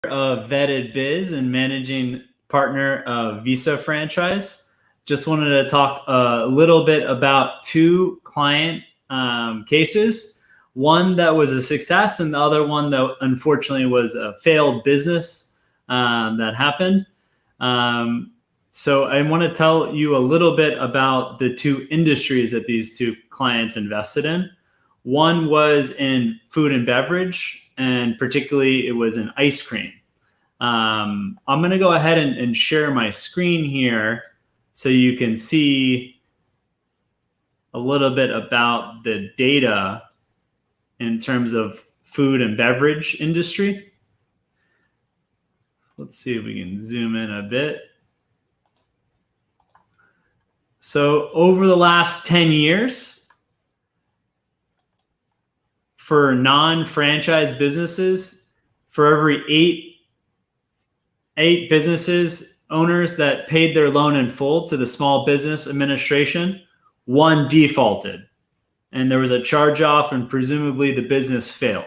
Vetted Biz and managing partner of Visa franchise. Just wanted to talk a little bit about two client cases. One that was a success and the other one that unfortunately was a failed business that happened. So I want to tell you a little bit about the two industries that these two clients invested in. One was in food and beverage, and particularly it was in ice cream. I'm going to go ahead and share my screen here so you can see a little bit about the data in terms of food and beverage industry. Let's see if we can zoom in a bit. So over the last 10 years, for non-franchise businesses, for every eight businesses owners that paid their loan in full to the Small Business Administration, one defaulted. And there was a charge-off and presumably the business failed.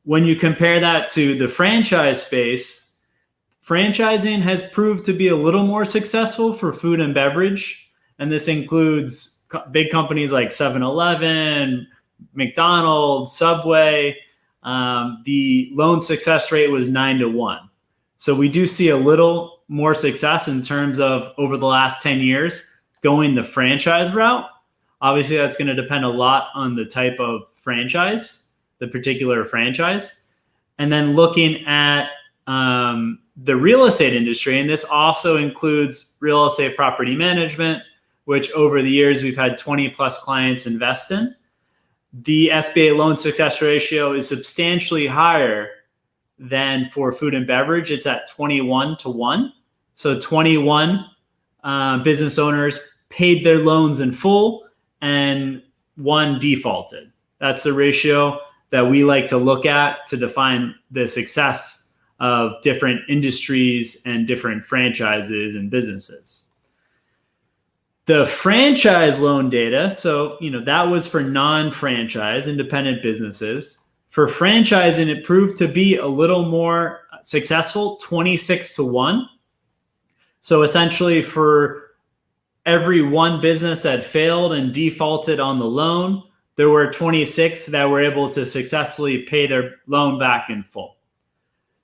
When you compare that to the franchise space, franchising has proved to be a little more successful for food and beverage. And this includes big companies like 7-Eleven, McDonald's, Subway. The loan success rate was 9-1. So we do see a little more success in terms of over the last 10 years going the franchise route. Obviously, that's going to depend a lot on the type of franchise, the particular franchise. And then looking at the real estate industry, and this also includes real estate property management, which over the years we've had 20 plus clients invest in. The SBA loan success ratio is substantially higher than for food and beverage. It's at 21-1. So 21 business owners paid their loans in full and one defaulted. That's the ratio that we like to look at to define the success of different industries and different franchises and businesses. The franchise loan data, so that was for non-franchise independent businesses. For franchising, it proved to be a little more successful, 26-1. So essentially for every one business that failed and defaulted on the loan, there were 26 that were able to successfully pay their loan back in full.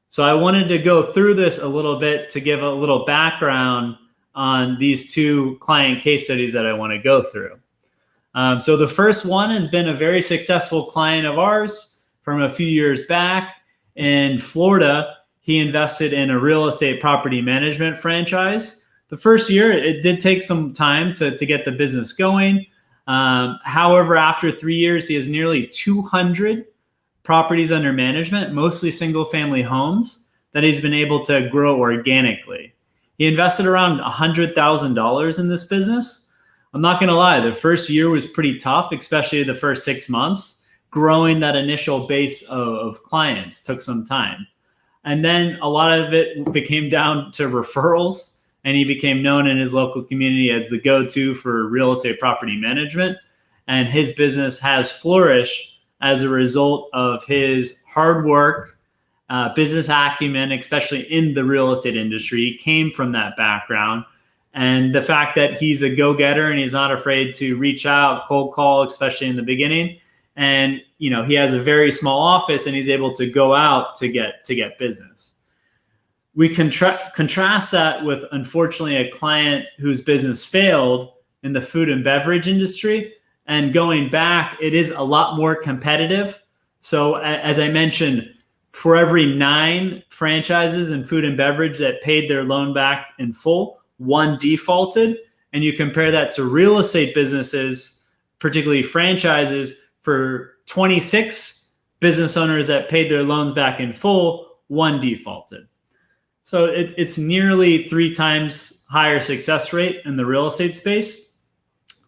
So I wanted to go through this a little bit to give a little background on these two client case studies that I want to go through. So the first one has been a very successful client of ours from a few years back in Florida. He invested in a real estate property management franchise. The first year, it did take some time to get the business going. However, after 3 years, he has nearly 200 properties under management, mostly single family homes that he's been able to grow organically. He invested around $100,000 in this business. I'm not going to lie, the first year was pretty tough, especially the first 6 months. Growing that initial base of clients took some time. And then a lot of it became down to referrals, and he became known in his local community as the go-to for real estate property management. And his business has flourished as a result of his hard work, business acumen, especially in the real estate industry. He came from that background. And the fact that he's a go-getter and he's not afraid to reach out, cold call, especially in the beginning. And he has a very small office and he's able to go out to get business. We contrast that with, unfortunately, a client whose business failed in the food and beverage industry. And going back, it is a lot more competitive. So as I mentioned, for every 9 franchises in food and beverage that paid their loan back in full, one defaulted. And you compare that to real estate businesses, particularly franchises, for 26 business owners that paid their loans back in full, one defaulted. So it's nearly 3 times higher success rate in the real estate space.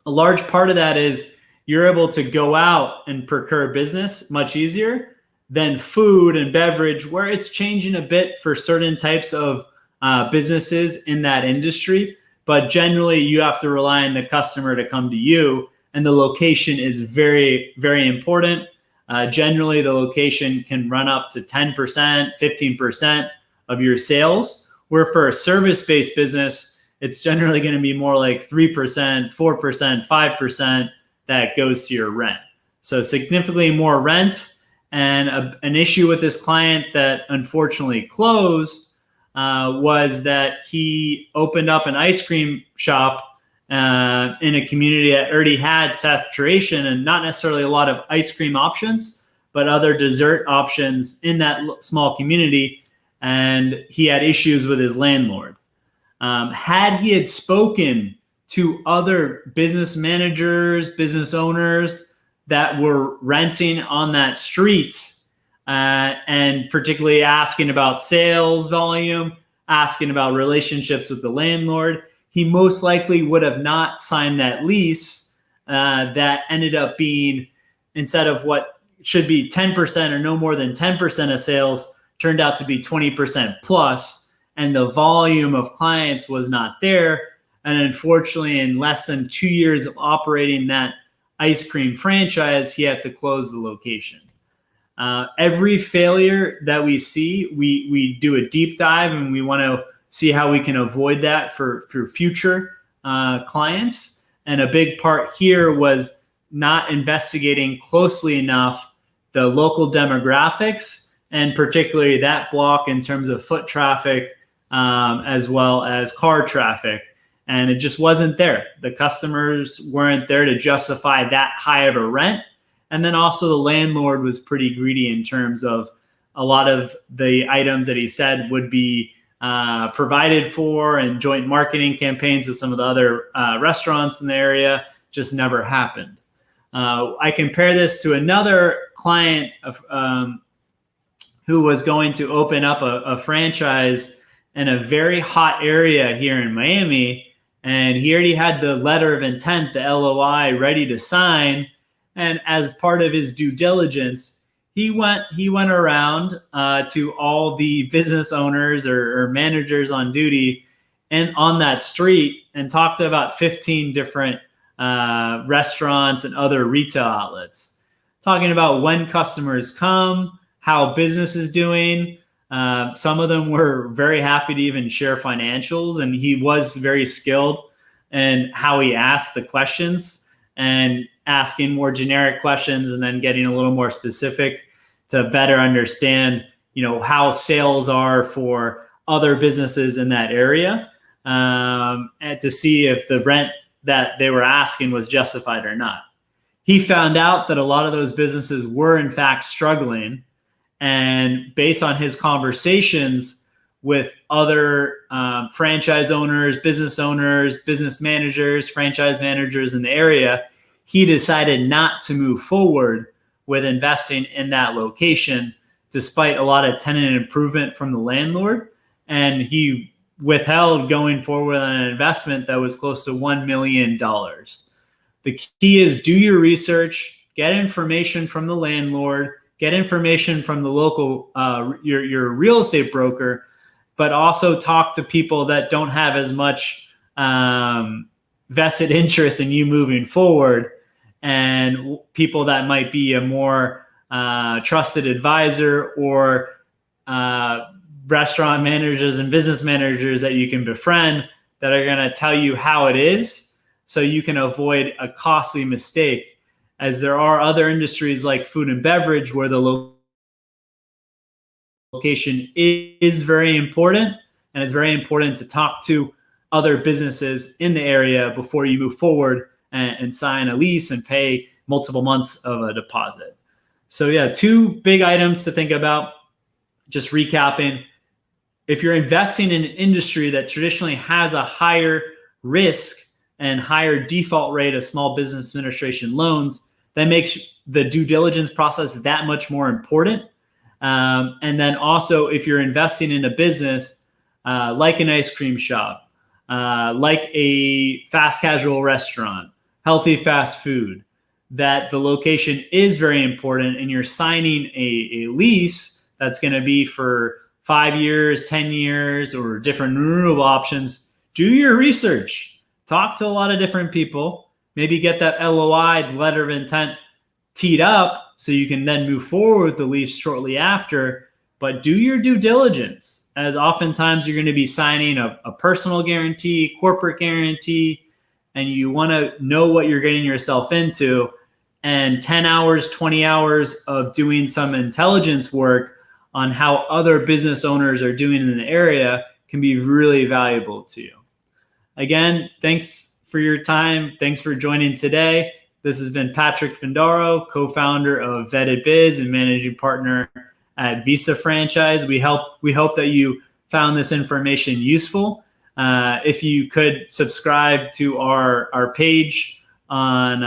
A large part of that is you're able to go out and procure business much easier than food and beverage, where it's changing a bit for certain types of businesses in that industry. But generally, you have to rely on the customer to come to you. And the location is very, very important. Generally, the location can run up to 10%, 15% of your sales, where for a service-based business, it's generally going to be more like 3%, 4%, 5% that goes to your rent. So significantly more rent. And an issue with this client that unfortunately closed was that he opened up an ice cream shop in a community that already had saturation and not necessarily a lot of ice cream options, but other dessert options in that small community. And he had issues with his landlord. Had he had spoken to other business managers, business owners that were renting on that street, and particularly asking about sales volume, asking about relationships with the landlord, he most likely would have not signed that lease that ended up being, instead of what should be 10% or no more than 10% of sales, turned out to be 20% plus, and the volume of clients was not there. And unfortunately, in less than 2 years of operating that ice cream franchise, he had to close the location. Every failure that we see, we do a deep dive, and we want to see how we can avoid that for future clients. And a big part here was not investigating closely enough the local demographics, and particularly that block in terms of foot traffic, as well as car traffic. And it just wasn't there. The customers weren't there to justify that high of a rent. And then also the landlord was pretty greedy in terms of a lot of the items that he said would be provided for, and joint marketing campaigns with some of the other restaurants in the area just never happened. I compare this to another client who was going to open up a franchise in a very hot area here in Miami. And he already had the letter of intent, the LOI, ready to sign. And as part of his due diligence, he went around to all the business owners or managers on duty and on that street and talked to about 15 different restaurants and other retail outlets, talking about when customers come, how business is doing. Some of them were very happy to even share financials, and he was very skilled in how he asked the questions, and asking more generic questions and then getting a little more specific to better understand, how sales are for other businesses in that area, and to see if the rent that they were asking was justified or not. He found out that a lot of those businesses were in fact struggling, and based on his conversations with other franchise owners, business managers, franchise managers in the area, he decided not to move forward with investing in that location, despite a lot of tenant improvement from the landlord. And he withheld going forward on an investment that was close to $1 million. The key is do your research, get information from the landlord, get information from the local, your real estate broker, but also talk to people that don't have as much vested interest in you moving forward, and people that might be a more trusted advisor, or restaurant managers and business managers that you can befriend that are going to tell you how it is, so you can avoid a costly mistake, as there are other industries like food and beverage where the location is very important, and it's very important to talk to other businesses in the area before you move forward and sign a lease and pay multiple months of a deposit. So yeah, two big items to think about. Just recapping, if you're investing in an industry that traditionally has a higher risk and higher default rate of small business administration loans, that makes the due diligence process that much more important. And then also, if you're investing in a business like an ice cream shop, like a fast casual restaurant, healthy fast food, that the location is very important, and you're signing a lease that's going to be for 5 years, 10 years, or different renewable options, do your research. Talk to a lot of different people. Maybe get that LOI, letter of intent, teed up so you can then move forward with the lease shortly after. But do your due diligence, as oftentimes you're going to be signing a personal guarantee, corporate guarantee, and you want to know what you're getting yourself into. And 10 hours, 20 hours of doing some intelligence work on how other business owners are doing in the area can be really valuable to you. Again, thanks for your time. Thanks for joining today. This has been Patrick Findaro, co-founder of Vetted Biz and managing partner at Visa Franchise. We hope that you found this information useful. If you could subscribe to our page on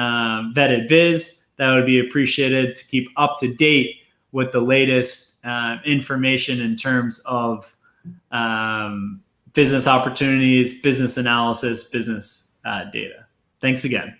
Vetted Biz, that would be appreciated to keep up to date with the latest information in terms of business opportunities, business analysis, business data. Thanks again.